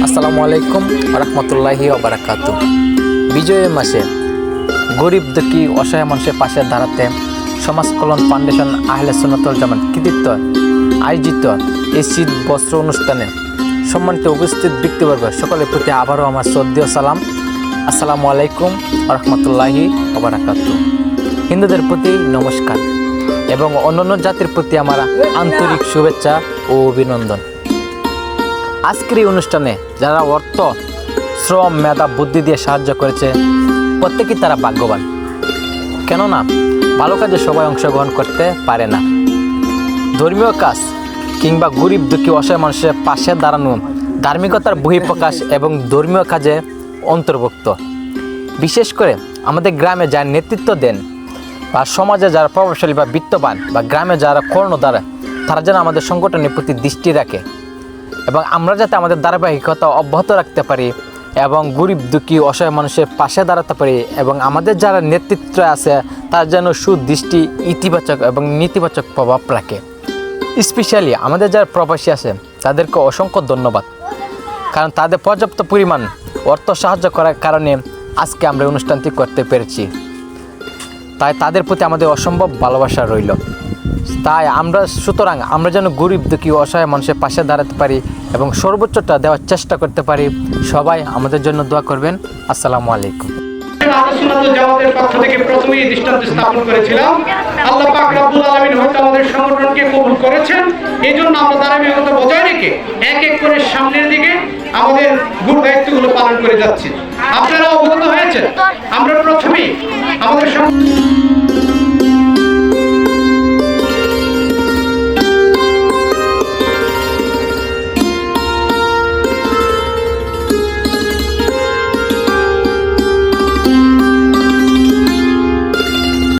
আসসালামু আলাইকুম রহমতুল্লাহি ওবারাকাতু। বিজয়ের মাসে গরিব দুঃখী অসহায় মানুষের পাশে দাঁড়াতে সমাজ কল্যাণ ফাউন্ডেশন আহলে সুন্নাতুল জামাত কৃতিত্ব আয়োজিত এই শীত বস্ত্র অনুষ্ঠানে সম্মানিত উপস্থিত ব্যক্তিবর্গ সকলের প্রতি আবারও আমার শ্রদ্ধেয় সালাম। আসসালামু আলাইকুম রহমতুল্লাহি ওবারাকাতু। হিন্দুদের প্রতি নমস্কার এবং অন্যান্য জাতির প্রতি আমার আন্তরিক শুভেচ্ছা ও অভিনন্দন। আজকের এই অনুষ্ঠানে যারা অর্থ, শ্রম, মেধা, বুদ্ধি দিয়ে সাহায্য করেছে প্রত্যেকেই তারা ভাগ্যবান। কেননা ভালো কাজে সবাই অংশগ্রহণ করতে পারে না। ধর্মীয় কাজ কিংবা গরিব দুঃখী অসহায় মানুষের পাশে দাঁড়ানো ধার্মিকতার বহিঃপ্রকাশ এবং ধর্মীয় কাজে অন্তর্ভুক্ত। বিশেষ করে আমাদের গ্রামে যারা নেতৃত্ব দেন বা সমাজে যারা প্রভাবশালী বা বিত্তবান বা গ্রামে যারা কর্ণধার, তারা যেন আমাদের সংগঠনের প্রতি দৃষ্টি রাখে এবং আমরা যাতে আমাদের ধারাবাহিকতা অব্যাহত রাখতে পারি এবং গরিব দুঃখী অসহায় মানুষের পাশে দাঁড়াতে পারি এবং আমাদের যারা নেতৃত্ব আছে তার যেন সুদৃষ্টি, ইতিবাচক এবং নেতিবাচক প্রভাব রাখে। স্পেশালি আমাদের যারা প্রবাসী আছে তাদেরকে অসংখ্য ধন্যবাদ, কারণ তাদের পর্যাপ্ত পরিমাণ অর্থ সাহায্য করার কারণে আজকে আমরা অনুষ্ঠানটি করতে পেরেছি। তাই তাদের প্রতি আমাদের অসম্ভব ভালোবাসা রইল। তাই সুতরাং আমরা যেন গরিব দুঃখী অসহায় মানুষের পাশে দাঁড়াতে পারি এবং সর্বোচ্চটা দেওয়ার চেষ্টা করতে পারি। সবাই আমাদের জন্য দোয়া করবেন। আসসালামু আলাইকুম। আহলে সুন্নাতুল জামাতের পক্ষ থেকে প্রথমেই দৃষ্টান্ত স্থাপন করেছিলাম। আল্লাহ পাক রব্বুল আলামিন হয়তো আমাদের সংগঠনকে কবুল করেছেন, এই জন্য আমরা ধারাবাহিকতা বজায় রেখে এক এক করে সামনের দিকে আমাদের গুরু দায়িত্বগুলো পালন করে যাচ্ছি। আপনারা অবগত হয়েছেন আমরা প্রথমেই আমাদের